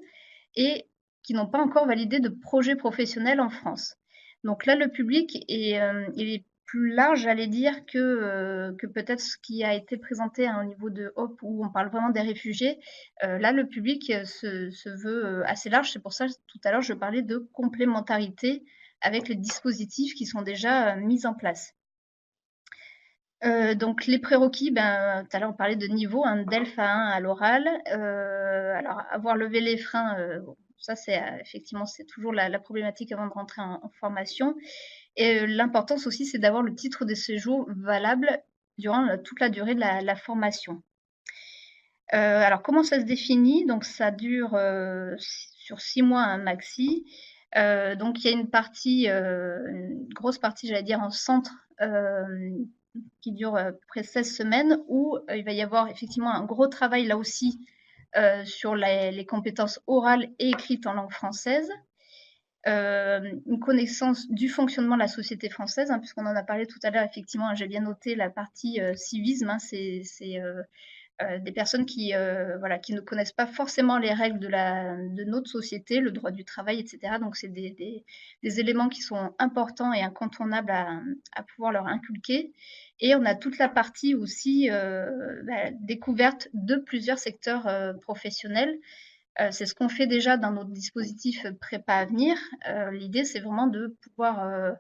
et qui n'ont pas encore validé de projet professionnel en France. Donc là, le public il est plus large, j'allais dire, que peut-être ce qui a été présenté au niveau de HOP, où on parle vraiment des réfugiés. Là, le public se veut assez large. C'est pour ça, tout à l'heure, je parlais de complémentarité avec les dispositifs qui sont déjà mis en place. Donc les prérequis, ben, tout à l'heure on parlait de niveau, un DELF A1 à l'oral. Alors avoir levé les freins, bon, ça c'est effectivement c'est toujours la problématique avant de rentrer en formation. Et l'importance aussi c'est d'avoir le titre de séjour valable durant toute la durée de la formation. Alors comment ça se définit? Donc ça dure sur 6 mois un maxi. Donc il y a une grosse partie, j'allais dire, en centre qui dure à peu près 16 semaines, où il va y avoir effectivement un gros travail là aussi sur les compétences orales et écrites en langue française. Une connaissance du fonctionnement de la société française, hein, puisqu'on en a parlé tout à l'heure, effectivement, j'ai bien noté la partie civisme, hein, c'est des personnes voilà, qui ne connaissent pas forcément les règles de notre société, le droit du travail, etc. Donc, c'est des éléments qui sont importants et incontournables à pouvoir leur inculquer. Et on a toute la partie aussi découverte de plusieurs secteurs professionnels. C'est ce qu'on fait déjà dans notre dispositif prépa à venir. L'idée, c'est vraiment de pouvoir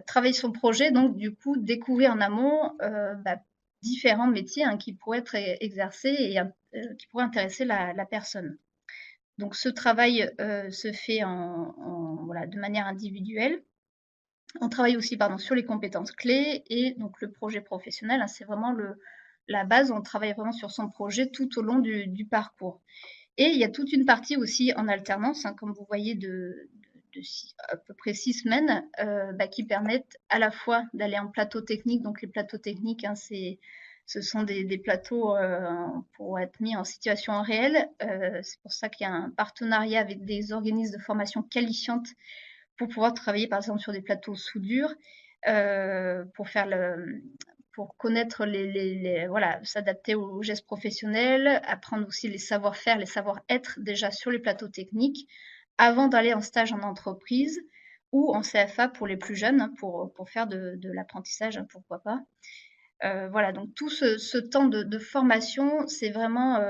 travailler sur le projet, donc du coup découvrir en amont différents métiers hein, qui pourraient être exercés et qui pourraient intéresser la personne. Donc ce travail se fait voilà, de manière individuelle. On travaille aussi sur les compétences clés et donc le projet professionnel, hein, c'est vraiment la base, on travaille vraiment sur son projet tout au long du parcours. Et il y a toute une partie aussi en alternance, hein, comme vous voyez, de à peu près 6 semaines, qui permettent à la fois d'aller en plateau technique. Donc les plateaux techniques, hein, ce sont des plateaux pour être mis en situation réelle. C'est pour ça qu'il y a un partenariat avec des organismes de formation qualifiante pour pouvoir travailler par exemple sur des plateaux soudure, pour connaître voilà, s'adapter aux gestes professionnels, apprendre aussi les savoir-faire, les savoir-être déjà sur les plateaux techniques, avant d'aller en stage en entreprise ou en CFA pour les plus jeunes, hein, pour faire de l'apprentissage, hein, pourquoi pas. Voilà, donc tout ce temps de formation, c'est vraiment,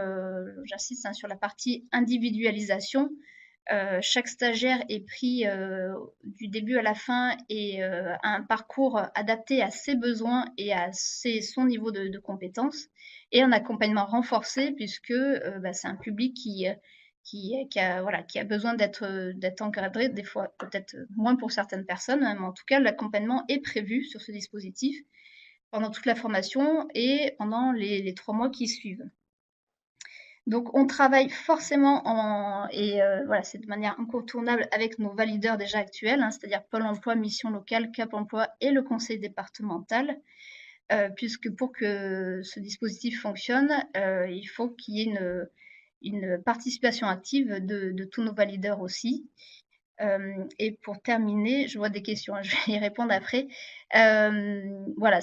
j'insiste hein, sur la partie individualisation. Chaque stagiaire est pris du début à la fin et a un parcours adapté à ses besoins et à son niveau de compétences et un accompagnement renforcé puisque c'est un public qui a besoin d'être encadré, des fois peut-être moins pour certaines personnes, hein, mais en tout cas l'accompagnement est prévu sur ce dispositif pendant toute la formation et pendant les 3 mois qui suivent. Donc on travaille forcément voilà, c'est de manière incontournable avec nos valideurs déjà actuels, hein, c'est-à-dire Pôle emploi, Mission locale, Cap emploi et le conseil départemental, puisque pour que ce dispositif fonctionne, il faut qu'il y ait une participation active de tous nos valideurs aussi. Et pour terminer, je vois des questions, hein, je vais y répondre après. Voilà,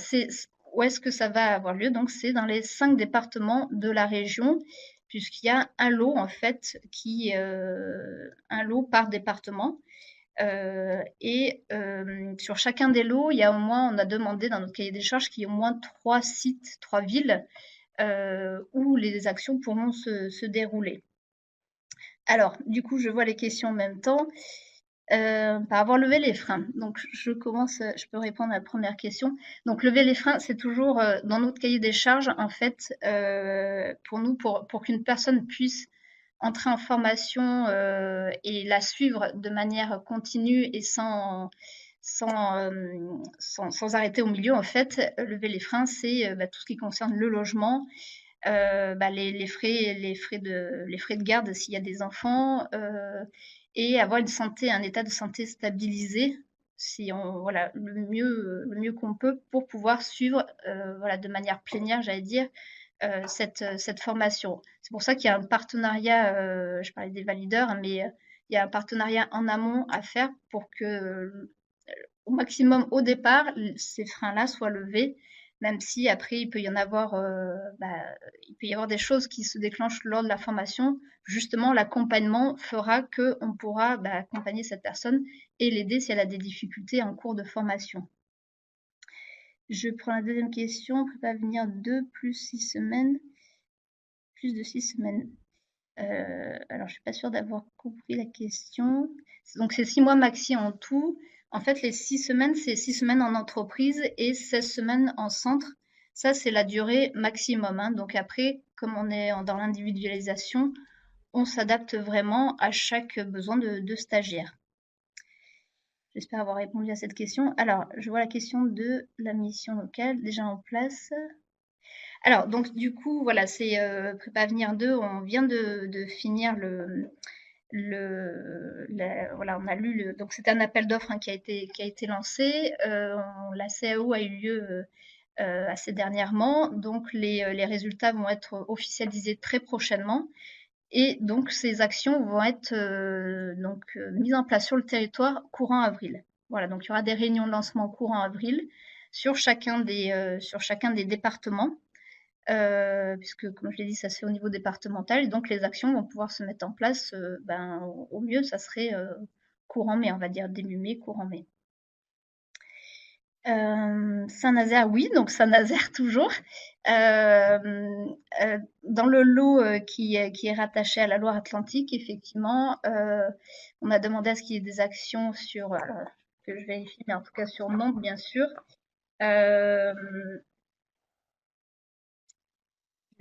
où est-ce que ça va avoir lieu? Donc c'est dans les 5 départements de la région, puisqu'il y a un lot en fait un lot par département. Et sur chacun des lots, il y a au moins, on a demandé dans notre cahier des charges qu'il y ait au moins 3 sites, 3 villes où les actions pourront se dérouler. Alors, du coup, je vois les questions en même temps. Par avoir levé les freins. Donc, je peux répondre à la première question. Donc, lever les freins, c'est toujours dans notre cahier des charges, en fait, pour nous, pour qu'une personne puisse entrer en formation et la suivre de manière continue et sans arrêter au milieu, en fait, lever les freins, c'est tout ce qui concerne le logement, les frais de garde s'il y a des enfants, et avoir un état de santé stabilisé, voilà, le mieux qu'on peut pour pouvoir suivre voilà, de manière plénière, j'allais dire, cette formation. C'est pour ça qu'il y a un partenariat, je parlais des valideurs, mais il y a un partenariat en amont à faire pour que au maximum au départ, ces freins-là soient levés, même si après il peut y avoir des choses qui se déclenchent lors de la formation. Justement, l'accompagnement fera qu'on pourra accompagner cette personne et l'aider si elle a des difficultés en cours de formation. Je prends la deuxième question. Prépa venir 2 plus 6 semaines. Plus de 6 semaines. Alors, je suis pas sûre d'avoir compris la question. Donc, c'est 6 mois maxi en tout. En fait, les 6 semaines, c'est 6 semaines en entreprise et 16 semaines en centre. Ça, c'est la durée maximum, hein. Donc après, comme on est dans l'individualisation, on s'adapte vraiment à chaque besoin de stagiaire. J'espère avoir répondu à cette question. Alors, je vois la question de la mission locale déjà en place. Alors, donc du coup, voilà, c'est Prépa Avenir 2, on vient de finir voilà, on a lu donc c'était un appel d'offres, hein, qui a été lancé. La CAO a eu lieu assez dernièrement, donc les résultats vont être officialisés très prochainement. Et donc ces actions vont être mises en place sur le territoire courant avril. Voilà, donc il y aura des réunions de lancement courant avril sur chacun des départements. Puisque, comme je l'ai dit, ça se fait au niveau départemental. Et donc, les actions vont pouvoir se mettre en place, au mieux, ça serait courant mai, on va dire début mai, courant mai. Saint-Nazaire, oui, donc Saint-Nazaire toujours. Dans le lot qui est rattaché à la Loire-Atlantique, effectivement, on a demandé à ce qu'il y ait des actions sur, alors, que je vérifie, mais en tout cas sur Nantes, bien sûr.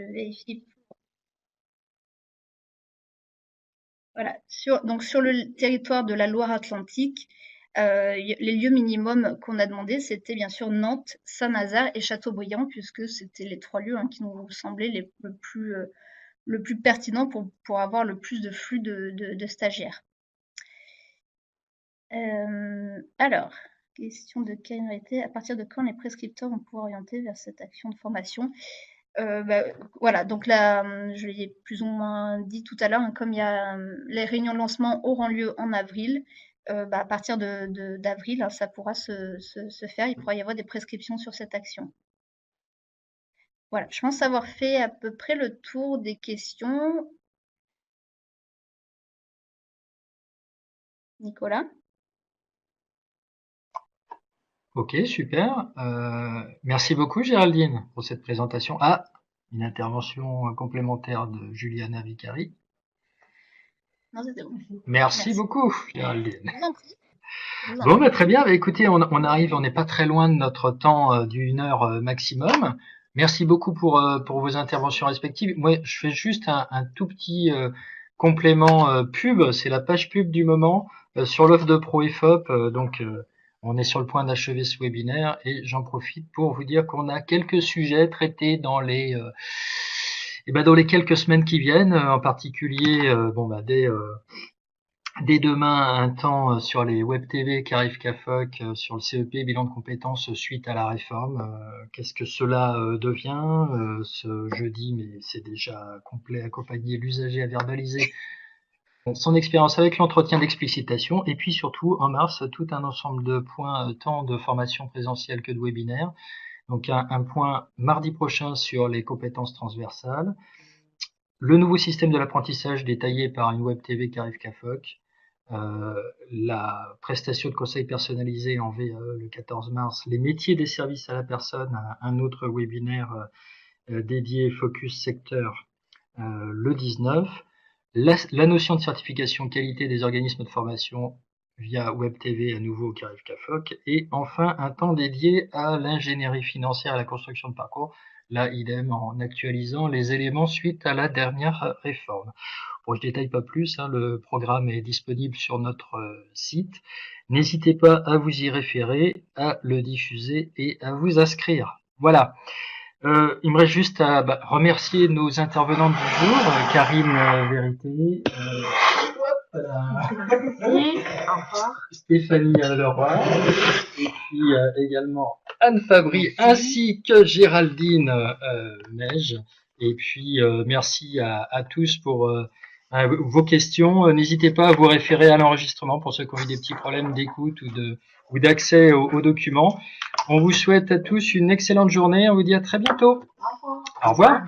Je vérifie. Voilà, donc sur le territoire de la Loire-Atlantique, les lieux minimums qu'on a demandé, c'était bien sûr Nantes, Saint-Nazaire et Châteaubriand, puisque c'était les 3 lieux, hein, qui nous semblaient le plus pertinent pour avoir le plus de flux de stagiaires. Alors, question de Kainrité, à partir de quand les prescripteurs vont pouvoir orienter vers cette action de formation? Voilà, donc là, je l'ai plus ou moins dit tout à l'heure, hein, comme il y a les réunions de lancement auront lieu en avril, à partir d'avril, hein, ça pourra se faire, il pourra y avoir des prescriptions sur cette action. Voilà, je pense avoir fait à peu près le tour des questions. Nicolas? Ok, super. Merci beaucoup Géraldine pour cette présentation. Ah, une intervention complémentaire de Juliana Vicari. Non, c'était bon. Merci Merci. beaucoup Géraldine. Je vous en prie. Je vous en Bon, prie. bah, très bien. Bah, écoutez, on arrive, on n'est pas très loin de notre temps d'une heure maximum. Merci beaucoup pour vos interventions respectives. Moi, je fais juste un tout petit complément pub. C'est la page pub du moment sur l'offre de ProEFOP. On est sur le point d'achever ce webinaire et j'en profite pour vous dire qu'on a quelques sujets traités dans les quelques semaines qui viennent, en particulier dès demain, un temps sur les web TV qu'arrive CAFOC, sur le CEP, bilan de compétences suite à la réforme. Qu'est-ce que cela devient ce jeudi, mais c'est déjà complet, accompagné l'usager à verbaliser son expérience avec l'entretien d'explicitation. Et puis surtout, en mars, tout un ensemble de points, tant de formation présentielle que de webinaire. Donc un point mardi prochain sur les compétences transversales. Le nouveau système de l'apprentissage détaillé par une web TV qu'arrive CAFOC. La prestation de conseil personnalisé en VAE le 14 mars, les métiers des services à la personne, un autre webinaire dédié focus secteur le 19, la notion de certification qualité des organismes de formation via Web TV à nouveau qui arrive CAFOC, et enfin un temps dédié à l'ingénierie financière et à la construction de parcours, là idem en actualisant les éléments suite à la dernière réforme. Bon, je détaille pas plus, hein, le programme est disponible sur notre site. N'hésitez pas à vous y référer, à le diffuser et à vous inscrire. Voilà. Il me reste juste à remercier nos intervenantes du jour, Karine Vérité, Stéphanie Leroy, et puis également Anne Fabry, ainsi que Géraldine Neige. Et puis merci à tous pour vos questions. N'hésitez pas à vous référer à l'enregistrement pour ceux qui ont eu des petits problèmes d'écoute ou d'accès aux documents. On vous souhaite à tous une excellente journée. On vous dit à très bientôt. Au revoir.